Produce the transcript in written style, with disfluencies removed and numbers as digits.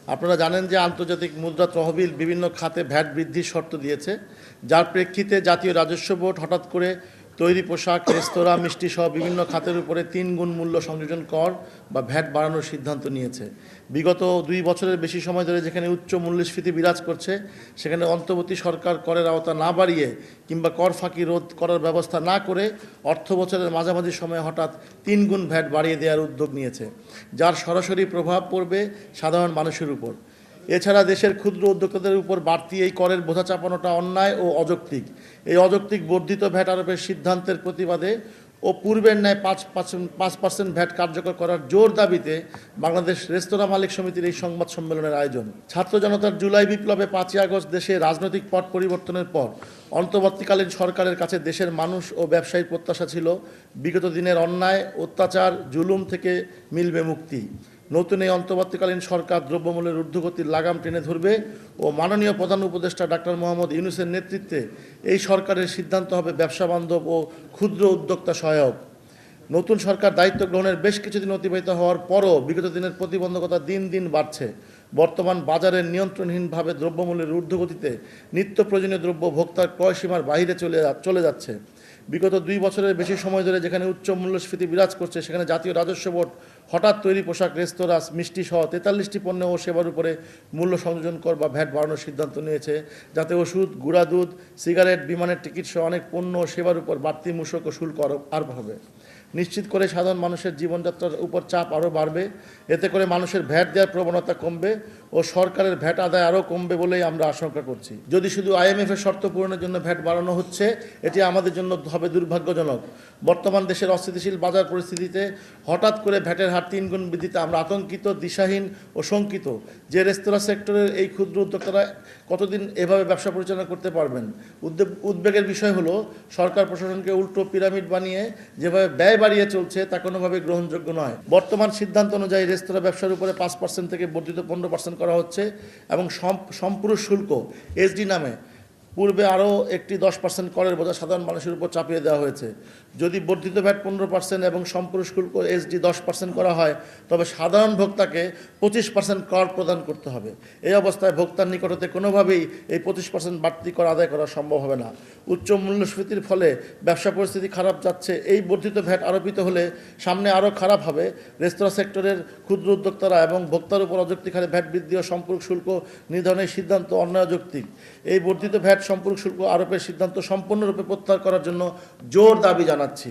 আপনারা জানেন যে আন্তর্জাতিক মুদ্রা তহবিল বিভিন্ন খাতে ভ্যাট বৃদ্ধির শর্ত দিয়েছে, যার প্রেক্ষিতে জাতীয় রাজস্ব বোর্ড হঠাৎ করে তৈরি পোশাক, রেস্তোরাঁ, মিষ্টি সহ বিভিন্ন খাতের উপরে 3 গুণ মূল্য সংযোজন কর বা ভ্যাট বাড়ানোর সিদ্ধান্ত নিয়েছে। বিগত 2 বছরের বেশি সময় ধরে যেখানে উচ্চ মূল্যস্ফীতি বিরাজ করছে, সেখানে অন্তর্বর্তী সরকার করের আওতা না বাড়িয়ে কিংবা কর ফাঁকি রোধ করার ব্যবস্থা না করে অর্থ বছরের মাঝামাঝি সময়ে হঠাৎ 3 গুণ ভ্যাট বাড়িয়ে দেওয়ার উদ্যোগ নিয়েছে, যার সরাসরি প্রভাব পড়বে সাধারণ মানুষের উপর। এছাড়া দেশের ক্ষুদ্র উদ্যোক্তাদের উপর বাড়তি এই করের বোঝা চাপানোটা অন্যায় ও অযৌক্তিক। এই অযৌক্তিক বর্ধিত ভ্যাট আরোপের সিদ্ধান্তের প্রতিবাদে ও পূর্বের ন্যায় 5% ভ্যাট কার্যকর করার জোর দাবিতে বাংলাদেশ রেস্তোরাঁ মালিক সমিতির এই সংবাদ সম্মেলনের আয়োজন। ছাত্র জনতার জুলাই বিপ্লবে 5ই আগস্ট দেশে রাজনৈতিক পট পরিবর্তনের পর অন্তর্বর্তীকালীন সরকারের কাছে দেশের মানুষ ও ব্যবসায়ীর প্রত্যাশা ছিল বিগত দিনের অন্যায়, অত্যাচার, জুলুম থেকে মিলবে মুক্তি। নতুন এই অন্তর্বর্তীকালীন সরকার দ্রব্যমূল্যের ঊর্ধ্বগতির লাগাম টেনে ধরবে ও মাননীয় প্রধান উপদেষ্টা ডাক্তার মোহাম্মদ ইউনূসের নেতৃত্বে এই সরকারের সিদ্ধান্ত হবে ব্যবসা বান্ধব ও ক্ষুদ্র উদ্যোক্তা সহায়ক। নতুন সরকার দায়িত্ব গ্রহণের বেশ কিছুদিন অতিবাহিত হওয়ার পরও বিগত দিনের প্রতিবন্ধকতা দিন দিন বাড়ছে। বর্তমান বাজারের নিয়ন্ত্রণহীনভাবে দ্রব্যমূল্যের ঊর্ধ্বগতিতে নিত্য প্রয়োজনীয় দ্রব্য ভোক্তার ক্রয় সীমার বাইরে চলে যাচ্ছে। বিগত 2 বছরের বেশি সময় ধরে যেখানে উচ্চ মূল্যস্ফীতি বিরাজ করছে, সেখানে জাতীয় রাজস্ব বোর্ড হঠাৎ তৈরি পোশাক, রেস্তোরাঁ, মিষ্টি সহ 43টি পণ্য ও সেবার উপরে মূল্য সংযোজন কর বা ভ্যাট বাড়ানোর সিদ্ধান্ত নিয়েছে, যাতে ওষুধ, গুঁড়া দুধ, সিগারেট, বিমানের টিকিট সহ অনেক পণ্য ও সেবার উপর বাড়তি মূসক ও শুল্ক আরোপ হবে। নিশ্চিত করে সাধারণ মানুষের জীবনযাত্রার উপর চাপ আরও বাড়বে। এতে করে মানুষের ভ্যাট দেওয়ার প্রবণতা কমবে ও সরকারের ভ্যাট আদায় আরও কমবে বলেই আমরা আশঙ্কা করছি। যদি শুধু IMF-এর শর্ত পূরণের জন্য ভ্যাট বাড়ানো হচ্ছে, এটি আমাদের জন্য হবে দুর্ভাগ্যজনক। বর্তমান দেশের অস্থিতিশীল বাজার পরিস্থিতিতে হঠাৎ করে ভ্যাটের হার 3 গুণ বৃদ্ধিতে আমরা আতঙ্কিত, দিশাহীন ও শঙ্কিত যে রেস্তোরাঁ সেক্টরের এই ক্ষুদ্র উদ্যোক্তারা কতদিন এভাবে ব্যবসা পরিচালনা করতে পারবেন। উদ্বেগের বিষয় হলো সরকার প্রশাসনকে উল্টো পিরামিড বানিয়ে যেভাবে ব্যয় বাড়িয়ে চলছে তা কোনোভাবেই গ্রহণযোগ্য নয়। বর্তমান সিদ্ধান্ত অনুযায়ী রেস্তোরাঁ ব্যবসার উপরে 5% থেকে বর্ধিত 15% করা হচ্ছে এবং সম্পূরক শুল্ক SD নামে পূর্বে আরও একটি 10% করের বোঝা সাধারণ মানুষের উপর চাপিয়ে দেওয়া হয়েছে। যদি বর্ধিত ভ্যাট 15% এবং সম্পূরক শুল্ক SD 10% করা হয়, তবে সাধারণ ভোক্তাকে 25% কর প্রদান করতে হবে। এই অবস্থায় ভোক্তার নিকট হতে কোনোভাবেই এই 25% বাড়তি কর আদায় করা সম্ভব হবে না। উচ্চ মূল্যস্ফীতির ফলে ব্যবসা পরিস্থিতি খারাপ যাচ্ছে। এই বর্ধিত ভ্যাট আরোপিত হলে সামনে আরও খারাপ হবে। রেস্তোরাঁ সেক্টরের ক্ষুদ্র উদ্যোক্তারা এবং ভোক্তার উপর অযৌক্তিক হারে ভ্যাট বৃদ্ধি ও সম্পূরক শুল্ক নির্ধারণের সিদ্ধান্ত অন্যায় যৌক্তিক। এই বর্ধিত ভ্যাট সম্পূরক শুল্ক আরোপের সিদ্ধান্ত সম্পূর্ণরূপে প্রত্যাহার করার জন্য জোর দাবি জানাচ্ছি।